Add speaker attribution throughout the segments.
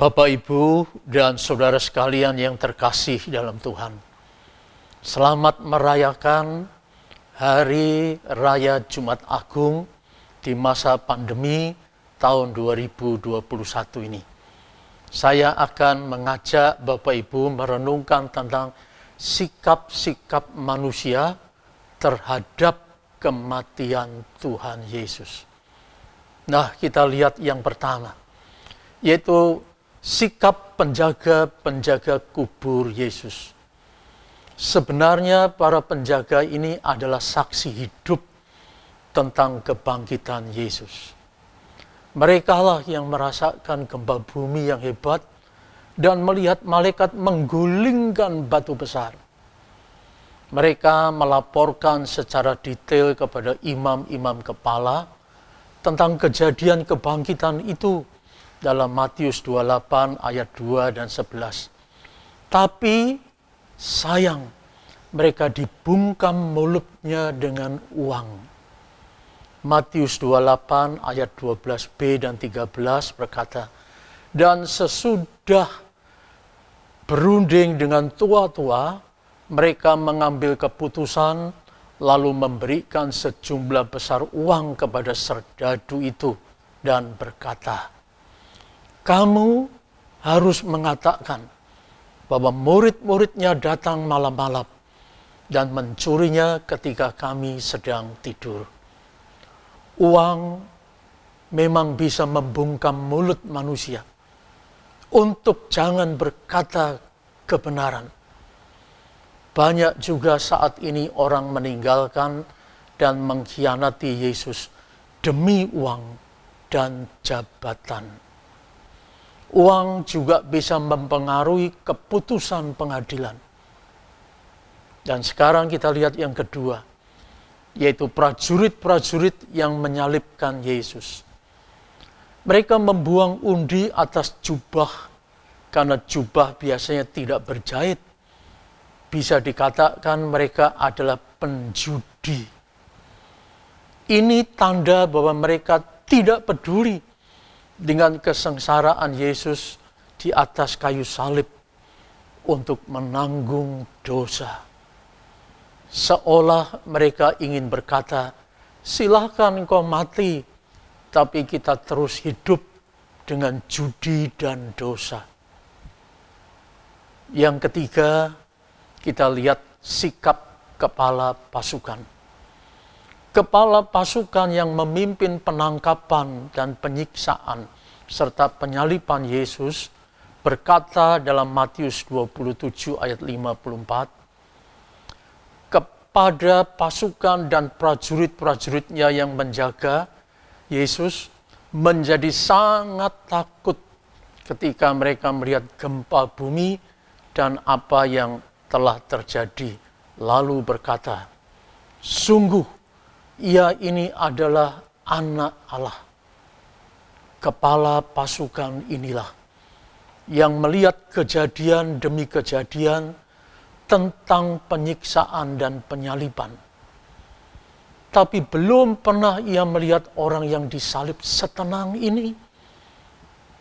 Speaker 1: Bapak, Ibu, dan saudara sekalian yang terkasih dalam Tuhan. Selamat merayakan Hari Raya Jumat Agung di masa pandemi tahun 2021 ini. Saya akan mengajak Bapak Ibu merenungkan tentang sikap-sikap manusia terhadap kematian Tuhan Yesus. Nah, kita lihat yang pertama, yaitu sikap penjaga-penjaga kubur Yesus. Sebenarnya para penjaga ini adalah saksi hidup tentang kebangkitan Yesus. Merekalah yang merasakan gempa bumi yang hebat dan melihat malaikat menggulingkan batu besar. Mereka melaporkan secara detail kepada imam-imam kepala tentang kejadian kebangkitan itu dalam Matius 28 ayat 2 dan 11. Tapi sayang, mereka dibungkam mulutnya dengan uang. Matius 28 ayat 12b dan 13 berkata, "Dan sesudah berunding dengan tua-tua, mereka mengambil keputusan lalu memberikan sejumlah besar uang kepada serdadu itu dan berkata, 'Kamu harus mengatakan bahwa murid-muridnya datang malam-malam dan mencurinya ketika kami sedang tidur.' Uang memang bisa membungkam mulut manusia untuk jangan berkata kebenaran. Banyak juga saat ini orang meninggalkan dan mengkhianati Yesus demi uang dan jabatan. Uang juga bisa mempengaruhi keputusan pengadilan. Dan sekarang kita lihat yang kedua, yaitu prajurit-prajurit yang menyalibkan Yesus. Mereka membuang undi atas jubah karena jubah biasanya tidak berjahit. Bisa dikatakan mereka adalah penjudi. Ini tanda bahwa mereka tidak peduli dengan kesengsaraan Yesus di atas kayu salib untuk menanggung dosa. Seolah mereka ingin berkata, "Silahkan engkau mati, tapi kita terus hidup dengan judi dan dosa." Yang ketiga, kita lihat sikap kepala pasukan. Kepala pasukan yang memimpin penangkapan dan penyiksaan serta penyaliban Yesus berkata dalam Matius 27 ayat 54, kepada pasukan dan prajurit-prajuritnya yang menjaga Yesus menjadi sangat takut ketika mereka melihat gempa bumi dan apa yang telah terjadi, lalu berkata, "Sungguh, ia ini adalah Anak Allah." Kepala pasukan inilah yang melihat kejadian demi kejadian tentang penyiksaan dan penyaliban. Tapi belum pernah ia melihat orang yang disalib setenang ini.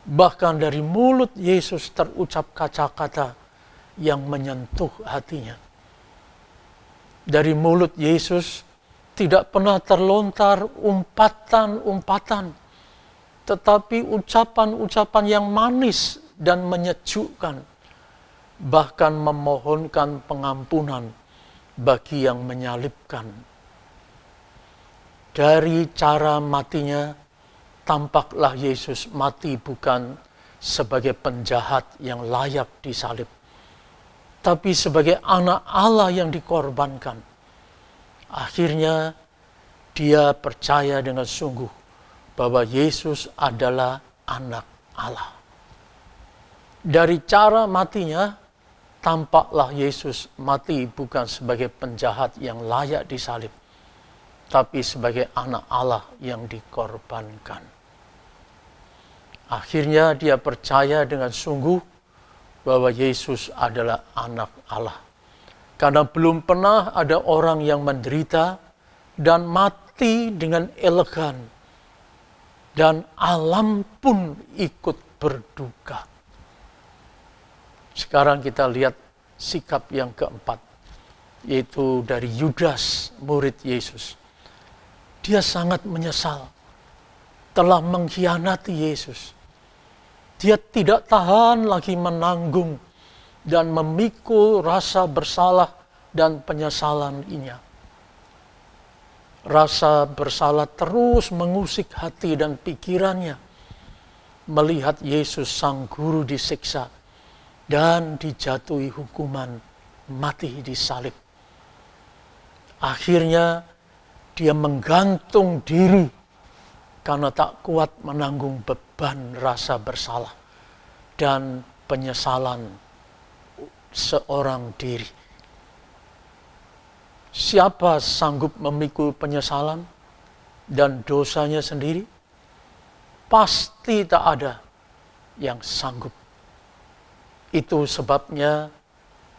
Speaker 1: Bahkan dari mulut Yesus terucap kata-kata yang menyentuh hatinya. Dari mulut Yesus tidak pernah terlontar umpatan-umpatan, tetapi ucapan-ucapan yang manis dan menyejukkan, bahkan memohonkan pengampunan bagi yang menyalibkan. Dari cara matinya, tampaklah Yesus mati bukan sebagai penjahat yang layak disalib, tapi sebagai Anak Allah yang dikorbankan. Akhirnya dia percaya dengan sungguh bahwa Yesus adalah Anak Allah. Dari cara matinya, tampaklah Yesus mati bukan sebagai penjahat yang layak disalib, tapi sebagai Anak Allah yang dikorbankan. Akhirnya dia percaya dengan sungguh bahwa Yesus adalah Anak Allah. Karena belum pernah ada orang yang menderita dan mati dengan elegan, dan alam pun ikut berduka. Sekarang kita lihat sikap yang keempat, yaitu dari Yudas, murid Yesus. Dia sangat menyesal telah mengkhianati Yesus. Dia tidak tahan lagi menanggung dan memikul rasa bersalah dan penyesalannya. Rasa bersalah terus mengusik hati dan pikirannya melihat Yesus sang guru disiksa dan dijatuhi hukuman mati disalib. Akhirnya dia menggantung diri karena tak kuat menanggung beban rasa bersalah dan penyesalan seorang diri. Siapa sanggup memikul penyesalan dan dosanya sendiri? Pasti tak ada yang sanggup. Itu sebabnya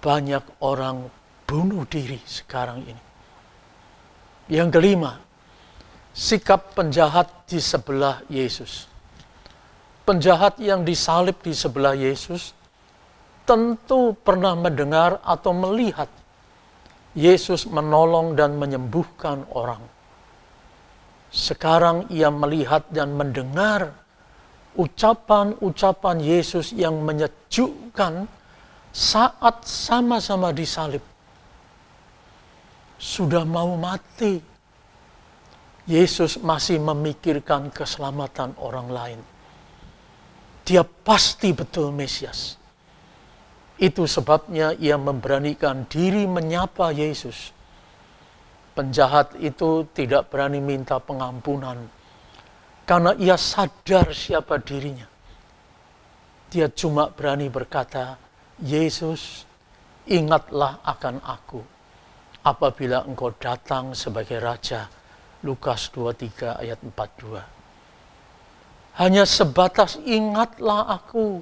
Speaker 1: banyak orang bunuh diri sekarang ini. Yang kelima, sikap penjahat di sebelah Yesus. Penjahat yang disalib di sebelah Yesus tentu pernah mendengar atau melihat Yesus menolong dan menyembuhkan orang. Sekarang ia melihat dan mendengar ucapan-ucapan Yesus yang menyejukkan saat sama-sama disalib. Sudah mau mati, Yesus masih memikirkan keselamatan orang lain. Dia pasti betul Mesias. Itu sebabnya ia memberanikan diri menyapa Yesus. Penjahat itu tidak berani minta pengampunan karena ia sadar siapa dirinya. Dia cuma berani berkata, Yesus, ingatlah akan aku apabila engkau datang sebagai Raja. Lukas 23 ayat 42. Hanya sebatas ingatlah aku.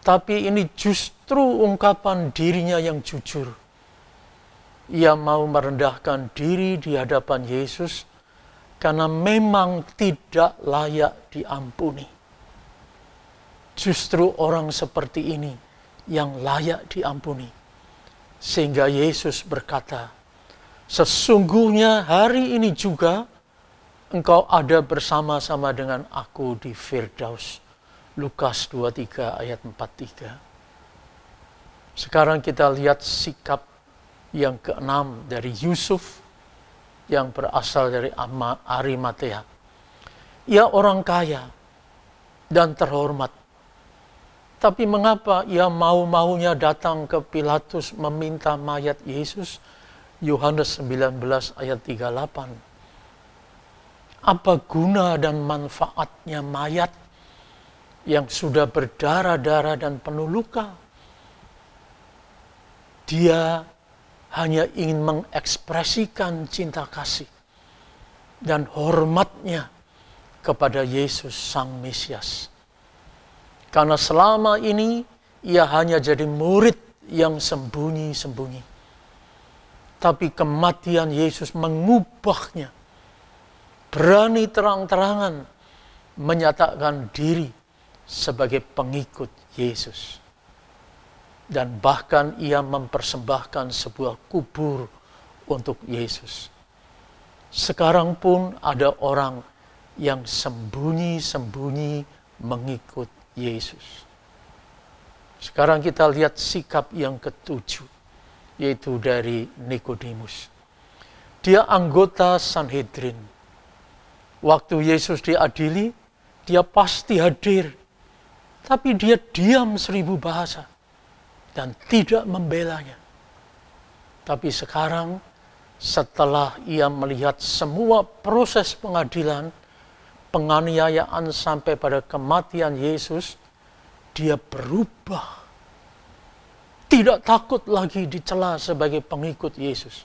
Speaker 1: Tapi ini justru ungkapan dirinya yang jujur. Ia mau merendahkan diri di hadapan Yesus karena memang tidak layak diampuni. Justru orang seperti ini yang layak diampuni. Sehingga Yesus berkata, sesungguhnya hari ini juga engkau ada bersama-sama dengan aku di Firdaus. Lukas 23 ayat 43. Sekarang kita lihat sikap yang keenam dari Yusuf yang berasal dari Arimatea. Ia orang kaya dan terhormat. Tapi mengapa ia mau-maunya datang ke Pilatus meminta mayat Yesus? Yohanes 19 ayat 38. Apa guna dan manfaatnya mayat yang sudah berdarah-darah dan penuh luka? Dia hanya ingin mengekspresikan cinta kasih dan hormatnya kepada Yesus Sang Mesias. Karena selama ini ia hanya jadi murid yang sembunyi-sembunyi. Tapi kematian Yesus mengubahnya. Berani terang-terangan menyatakan diri sebagai pengikut Yesus. Dan bahkan ia mempersembahkan sebuah kubur untuk Yesus. Sekarang pun ada orang yang sembunyi-sembunyi mengikut Yesus. Sekarang kita lihat sikap yang ketujuh, yaitu dari Nikodemus. Dia anggota Sanhedrin. Waktu Yesus diadili, dia pasti hadir. Tapi dia diam 1000 bahasa dan tidak membelanya. Tapi sekarang setelah ia melihat semua proses pengadilan, penganiayaan sampai pada kematian Yesus, dia berubah. Tidak takut lagi dicela sebagai pengikut Yesus.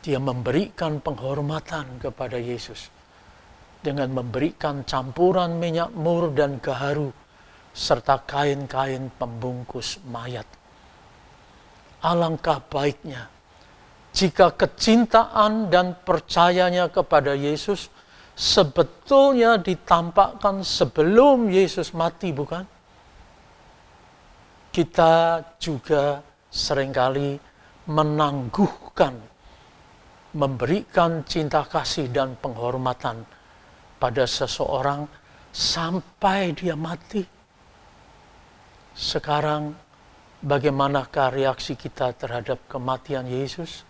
Speaker 1: Dia memberikan penghormatan kepada Yesus dengan memberikan campuran minyak mur dan gaharu serta kain-kain pembungkus mayat. Alangkah baiknya jika kecintaan dan percayanya kepada Yesus sebetulnya ditampakkan sebelum Yesus mati, bukan? kita juga seringkali menangguhkan, memberikan cinta kasih dan penghormatan pada seseorang sampai dia mati. Sekarang, bagaimanakah reaksi kita terhadap kematian Yesus?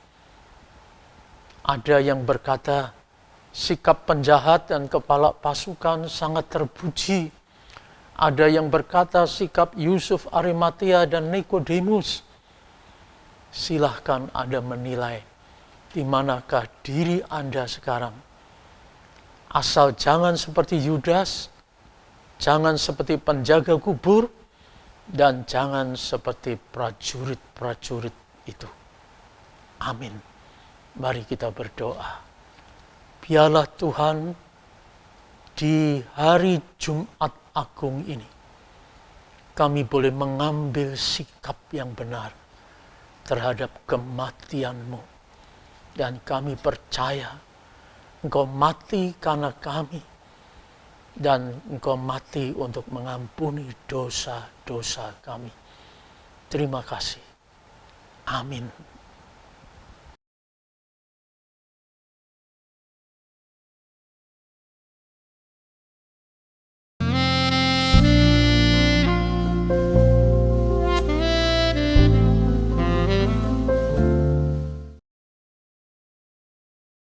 Speaker 1: Ada yang berkata, sikap penjahat dan kepala pasukan sangat terpuji. Ada yang berkata sikap Yusuf Arimatea dan Nikodemus. Silahkan Anda menilai di manakah diri Anda sekarang. Asal jangan seperti Yudas, jangan seperti penjaga kubur, dan jangan seperti prajurit-prajurit itu. Amin. Mari kita berdoa. Biarlah Tuhan di hari Jumat Agung ini kami boleh mengambil sikap yang benar terhadap kematian-Mu. Dan kami percaya Engkau mati karena kami. Dan Engkau mati untuk mengampuni dosa-dosa kami. Terima kasih. Amin.